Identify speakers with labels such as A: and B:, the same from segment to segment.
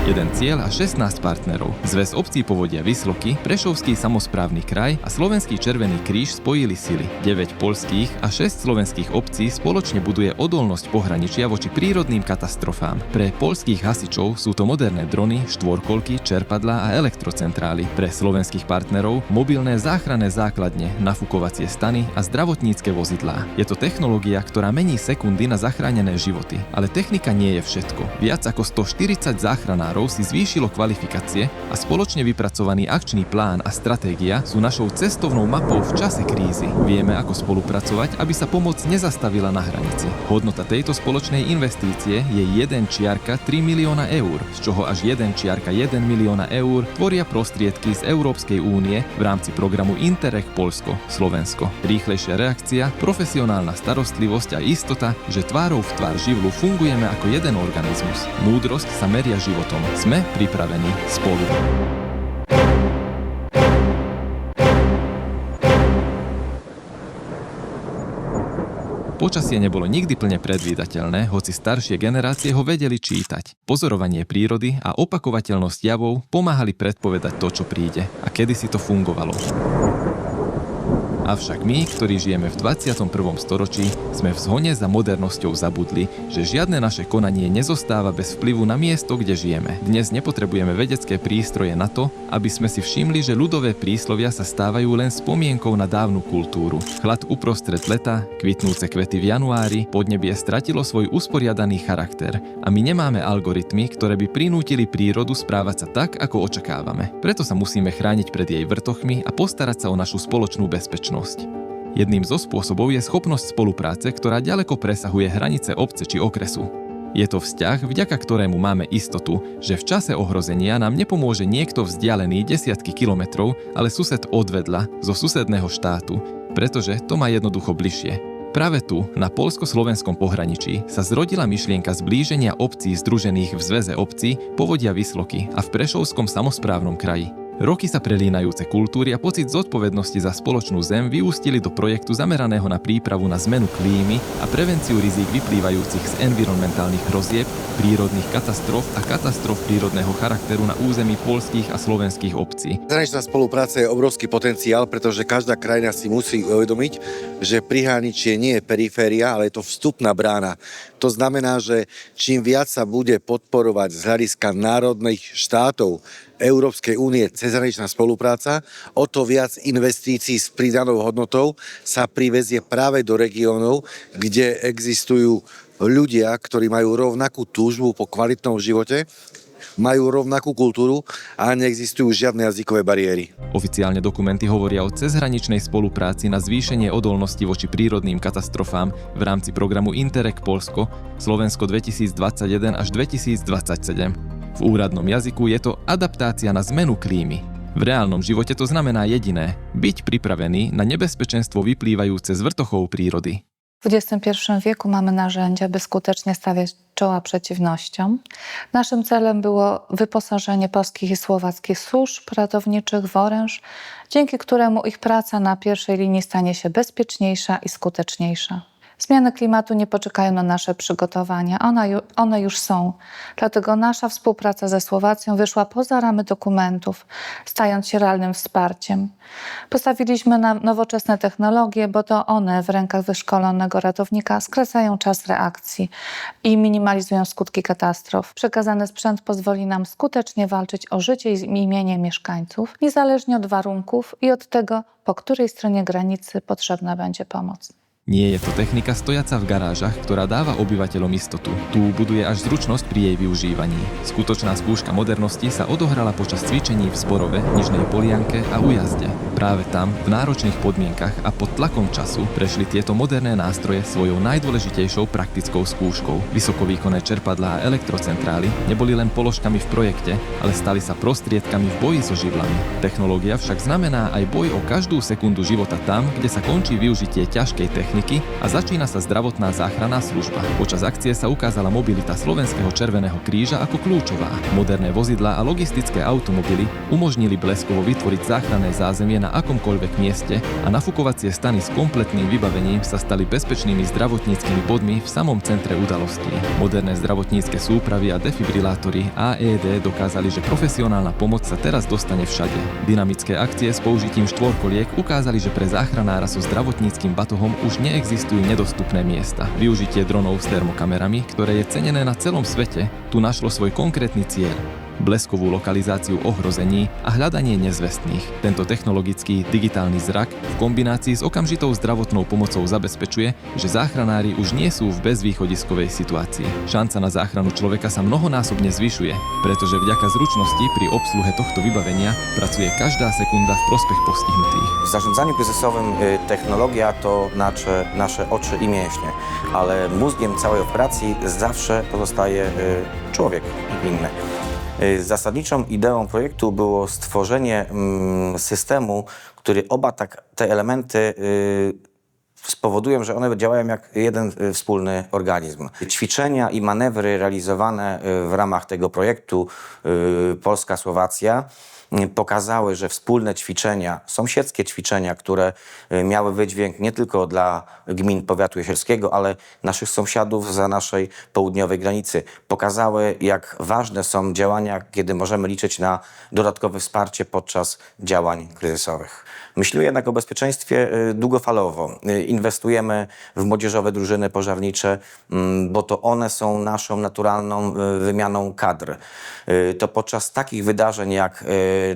A: Jeden cieľ a 16 partnerov. Zväz obcí Povodia Vysloky, Prešovský samosprávny kraj a Slovenský Červený kríž spojili sily. 9 poľských a 6 slovenských obcí spoločne buduje odolnosť pohraničia voči prírodným katastrofám. Pre poľských hasičov sú to moderné drony, štvorkolky, čerpadlá a elektrocentrály. Pre slovenských partnerov mobilné záchranné základne, nafukovacie stany a zdravotnícke vozidlá. Je to technológia, ktorá mení sekundy na zachránené životy. Ale technika nie je všetko. Viac ako 140 záchranárov si zvýšilo kvalifikácie a spoločne vypracovaný akčný plán a stratégia sú našou cestovnou mapou v čase krízy. Vieme, ako spolupracovať, aby sa pomoc nezastavila na hranici. Hodnota tejto spoločnej investície je 1,3 milióna eur, z čoho až 1,1 milióna eur tvoria prostriedky z Európskej únie v rámci programu Interreg Poľsko-Slovensko. Rýchlejšia reakcia, profesionálna starostlivosť a istota, že tvárou v tvár živlu fungujeme ako jeden organizmus. Múdrosť sa meria životom. Sme pripravení spolu. Počasie nebolo nikdy plne predvídateľné, hoci staršie generácie ho vedeli čítať. Pozorovanie prírody a opakovateľnosť javov pomáhali predpovedať to, čo príde. A kedysi to fungovalo. Avšak my, ktorí žijeme v 21. storočí, sme v zhone za modernosťou zabudli, že žiadne naše konanie nezostáva bez vplyvu na miesto, kde žijeme. Dnes nepotrebujeme vedecké prístroje na to, aby sme si všimli, že ľudové príslovia sa stávajú len spomienkou na dávnu kultúru. Chlad uprostred leta, kvitnúce kvety v januári, podnebie stratilo svoj usporiadaný charakter a my nemáme algoritmy, ktoré by prinútili prírodu správať sa tak, ako očakávame. Preto sa musíme chrániť pred jej vrtochmi a postarať sa o našu spoločnú bezpečnosť. Jedným zo spôsobov je schopnosť spolupráce, ktorá ďaleko presahuje hranice obce či okresu. Je to vzťah, vďaka ktorému máme istotu, že v čase ohrozenia nám nepomôže niekto vzdialený desiatky kilometrov, ale sused odvedľa, zo susedného štátu, pretože to má jednoducho bližšie. Práve tu, na poľsko-slovenskom pohraničí, sa zrodila myšlienka zblíženia obcí združených v Zväze obcí Povodia Vysloky a v Prešovskom samosprávnom kraji. Roky sa prelínajúce kultúry a pocit zodpovednosti za spoločnú zem vyústili do projektu zameraného na prípravu na zmenu klímy a prevenciu rizík vyplývajúcich z environmentálnych hrozieb, prírodných katastrof a katastrof prírodného charakteru na území poľských a slovenských obcí.
B: Zahraničná spolupráca je obrovský potenciál, pretože každá krajina si musí uvedomiť, že prihraničie nie je periféria, ale je to vstupná brána. To znamená, že čím viac sa bude podporovať z hľadiska národných štátov Európskej únie cezhraničná spolupráca, o to viac investícií s pridanou hodnotou sa privezie práve do regiónov, kde existujú ľudia, ktorí majú rovnakú túžbu po kvalitnom živote, majú rovnakú kultúru a neexistujú žiadne jazykové bariéry.
A: Oficiálne dokumenty hovoria o cezhraničnej spolupráci na zvýšenie odolnosti voči prírodným katastrofám v rámci programu Interreg Poľsko Slovensko 2021 až 2027. V úradnom jazyku je to adaptácia na zmenu klímy. V reálnom živote to znamená jediné – byť pripravený na nebezpečenstvo vyplývajúce z vrtochov prírody.
C: W XXI wieku mamy narzędzia, by skutecznie stawiać czoła przeciwnościom. Naszym celem było wyposażenie polskich i słowackich służb ratowniczych w oręż, dzięki któremu ich praca na pierwszej linii stanie się bezpieczniejsza i skuteczniejsza. Zmiany klimatu nie poczekają na nasze przygotowania, one już są. Dlatego nasza współpraca ze Słowacją wyszła poza ramy dokumentów, stając się realnym wsparciem. Postawiliśmy na nowoczesne technologie, bo to one w rękach wyszkolonego ratownika skracają czas reakcji i minimalizują skutki katastrof. Przekazany sprzęt pozwoli nam skutecznie walczyć o życie i imienie mieszkańców, niezależnie od warunków i od tego, po której stronie granicy potrzebna będzie pomoc.
A: Nie je to technika stojaca v garážach, ktorá dáva obyvateľom istotu. Tu buduje až zručnosť pri jej využívaní. Skutočná skúška modernosti sa odohrala počas cvičení v Zborove, Nižnej Polianke a Ujazde. Práve tam, v náročných podmienkach a pod tlakom času, prešli tieto moderné nástroje svojou najdôležitejšou praktickou skúškou. Vysokovýkonné čerpadlá a elektrocentrály neboli len položkami v projekte, ale stali sa prostriedkami v boji so živlami. Technológia však znamená aj boj o každú sekundu života tam, kde sa končí využitie ťažkej techniky a začína sa zdravotná záchranná služba. Počas akcie sa ukázala mobilita Slovenského Červeného kríža ako kľúčová. Moderné vozidlá a logistické automobily umožnili bleskovo vytvoriť záchranné zázemie na na akomkoľvek mieste a nafukovacie stany s kompletným vybavením sa stali bezpečnými zdravotníckymi bodmi v samom centre udalostí. Moderné zdravotnícke súpravy a defibrilátory AED dokázali, že profesionálna pomoc sa teraz dostane všade. Dynamické akcie s použitím štvorkoliek ukázali, že pre záchranára so zdravotníckym batohom už neexistujú nedostupné miesta. Využitie dronov s termokamerami, ktoré je cenené na celom svete, tu našlo svoj konkrétny cieľ. Bleskovú lokalizáciu ohrození a hľadanie nezvestných. Tento technologický digitálny zrak v kombinácii s okamžitou zdravotnou pomocou zabezpečuje, že záchranári už nie sú v bezvýchodiskovej situácii. Šanca na záchranu človeka sa mnohonásobne zvyšuje, pretože vďaka zručnosti pri obsluhe tohto vybavenia pracuje každá sekunda w prospech postihnutých.
D: W zarządzaniu kryzysowym technologia to nasze oczy i mięśnie, ale mózgiem całej operacji zawsze pozostaje człowiek inny. Zasadniczą ideą projektu było stworzenie systemu, który oba te elementy spowodują, że one działają jak jeden wspólny organizm. Ćwiczenia i manewry realizowane w ramach tego projektu Polska-Słowacja pokazały, że wspólne ćwiczenia, sąsiedzkie ćwiczenia, które miały wydźwięk nie tylko dla gmin powiatu jesielskiego, ale naszych sąsiadów za naszej południowej granicy, pokazały, jak ważne są działania, kiedy możemy liczyć na dodatkowe wsparcie podczas działań kryzysowych. Myślimy jednak o bezpieczeństwie długofalowo. Inwestujemy w młodzieżowe drużyny pożarnicze, bo to one są naszą naturalną wymianą kadr. To podczas takich wydarzeń jak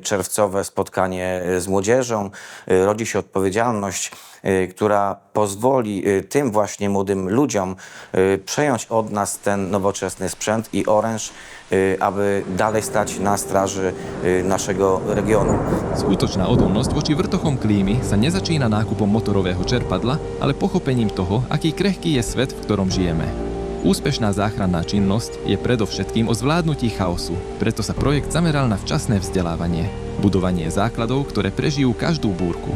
D: czerwcowe spotkanie z młodzieżą rodzi się odpowiedzialność, która pozwoli tym właśnie młodym ludziom przejąć od nas ten nowoczesny sprzęt i oręż, aby dalej stać na straży naszego regionu.
A: Skutočná odolnosť voči vrtochom klímy sa nezačína nákupom motorového čerpadla, ale pochopením toho, aký krehký je svet, v ktorom žijeme. Úspešná záchranná činnosť je predovšetkým o zvládnutí chaosu, preto sa projekt zameral na včasné vzdelávanie, budovanie základov, ktoré prežijú každú búrku.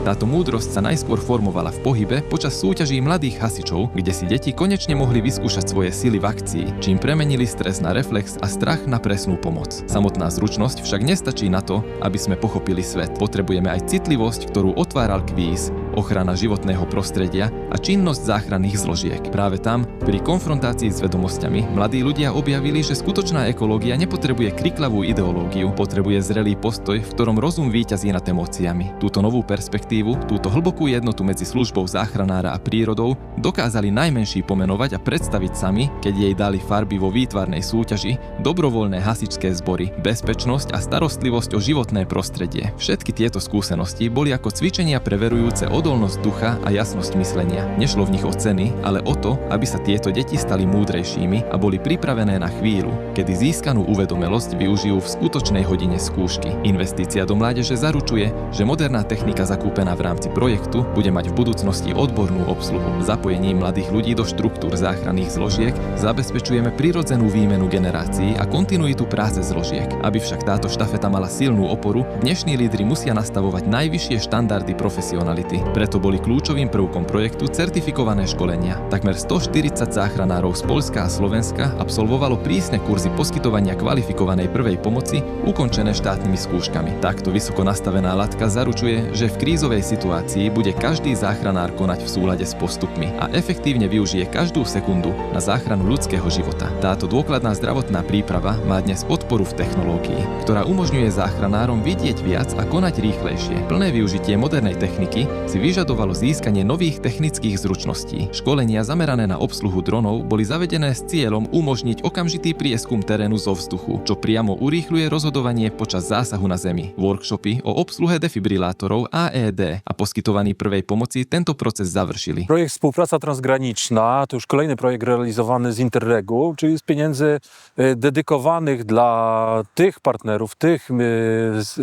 A: Táto múdrosť sa najskôr formovala v pohybe počas súťaží mladých hasičov, kde si deti konečne mohli vyskúšať svoje sily v akcii, čím premenili stres na reflex a strach na presnú pomoc. Samotná zručnosť však nestačí na to, aby sme pochopili svet. Potrebujeme aj citlivosť, ktorú otváral kvíz, ochrana životného prostredia a činnosť záchranných zložiek. Práve tam, pri konfrontácii s vedomosťami, mladí ľudia objavili, že skutočná ekológia nepotrebuje kriklavú ideológiu, potrebuje zrelý postoj, v ktorom rozum víťazí nad emóciami. Túto novú perspektívu, túto hlbokú jednotu medzi službou záchranára a prírodou dokázali najmenší pomenovať a predstaviť sami, keď jej dali farby vo výtvarnej súťaži, dobrovoľné hasičské zbory, bezpečnosť a starostlivosť o životné prostredie. Všetky tieto skúsenosti boli ako cvičenia preverujúce odolnosť ducha a jasnosť myslenia. Nešlo v nich o ceny, ale o to, aby sa tieto deti stali múdrejšími a boli pripravené na chvíľu, kedy získanú uvedomelosť využijú v skutočnej hodine skúšky. Investícia do mládeže zaručuje, že moderná technika zakúpená v rámci projektu bude mať v budúcnosti odbornú obsluhu. Zapojením mladých ľudí do štruktúr záchranných zložiek zabezpečujeme prirodzenú výmenu generácií a kontinuitu práce zložiek. Aby však táto štafeta mala silnú oporu, dnešní lídri musia nastavovať najvyššie štandardy profesionality. Preto boli kľúčovým prvkom projektu certifikované školenia. Takmer 140 záchranárov z Poľska a Slovenska absolvovalo prísne kurzy poskytovania kvalifikovanej prvej pomoci, ukončené štátnymi skúškami. Takto vysoko nastavená latka zaručuje, že v krízovej situácii bude každý záchranár konať v súlade s postupmi a efektívne využije každú sekundu na záchranu ľudského života. Táto dôkladná zdravotná príprava má dnes podporu v technológii, ktorá umožňuje záchranárom vidieť viac a konať rýchlejšie. Plné využitie modernej techniky si vyžadovalo získanie nových technických zručností. Školenia zamerané na obsluhu dronov boli zavedené s cieľom umožniť okamžitý prieskum terénu zo vzduchu, čo priamo urýchľuje rozhodovanie počas zásahu na zemi. Workshopy o obsluhe defibrilátorov AED a poskytovaní prvej pomoci tento proces završili.
E: Projekt Współpraca Transgraniczna to już kolejny projekt realizowany z Interregu, czyli z pieniędzy dedykowanych dla tych partnerów,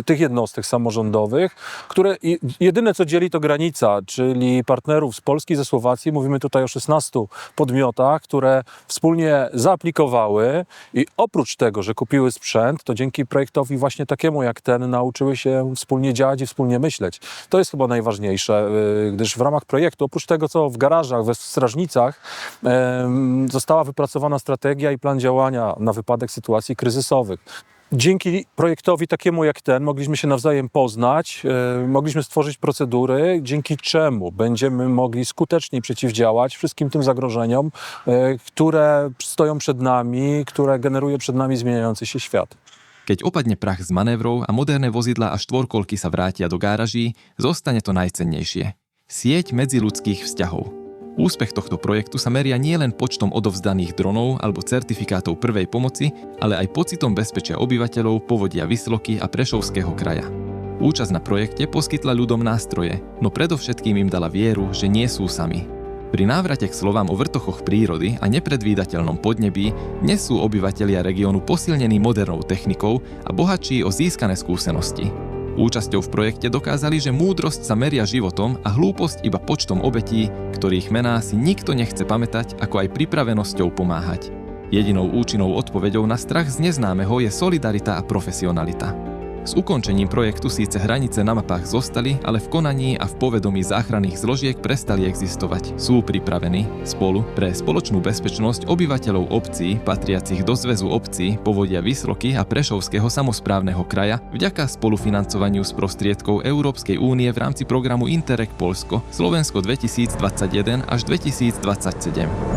E: tych jednostek samorządowych, które jedyne co dzieli to granica, czyli partnerów z Polski, ze Słowacji. Mówimy tutaj o 16 podmiotach, które wspólnie zaaplikowały i oprócz tego, że kupiły sprzęt, to dzięki projektowi właśnie takiemu jak ten nauczyły się wspólnie działać i wspólnie myśleć. To jest chyba najważniejsze, gdyż w ramach projektu, oprócz tego co w garażach, w strażnicach, została wypracowana strategia i plan działania na wypadek sytuacji kryzysowych. Dzięki projektowi takiemu jak ten mogliśmy się nawzajem poznać, mogliśmy stworzyć procedury, dzięki czemu będziemy mogli skuteczniej przeciwdziałać wszystkim tym zagrożeniom, które stoją przed nami, które generuje przed nami zmieniający się świat.
A: Keď opadne prach z manévrov a moderné vozidlá a štvorkolky sa vrátia do gáraží, zostane to najcennejšie. Sieť medziľudských vzťahov. Úspech tohto projektu sa meria nielen počtom odovzdaných dronov alebo certifikátov prvej pomoci, ale aj pocitom bezpečia obyvateľov povodia Visloky a Prešovského kraja. Účasť na projekte poskytla ľuďom nástroje, no predovšetkým im dala vieru, že nie sú sami. Pri návrate k slovám o vrtochoch prírody a nepredvídateľnom podnebí dnes sú obyvatelia regiónu posilnení modernou technikou a bohatší o získané skúsenosti. Účasťou v projekte dokázali, že múdrosť sa meria životom a hlúposť iba počtom obetí, ktorých mená si nikto nechce pamätať, ako aj pripravenosťou pomáhať. Jedinou účinnou odpoveďou na strach z neznámeho je solidarita a profesionalita. S ukončením projektu síce hranice na mapách zostali, ale v konaní a v povedomí záchranných zložiek prestali existovať. Sú pripravení spolu pre spoločnú bezpečnosť obyvateľov obcí, patriacich do Zväzu obcí, povodia Visloky a Prešovského samosprávneho kraja vďaka spolufinancovaniu z prostriedkov Európskej únie v rámci programu Interreg Poľsko Slovensko 2021 až 2027.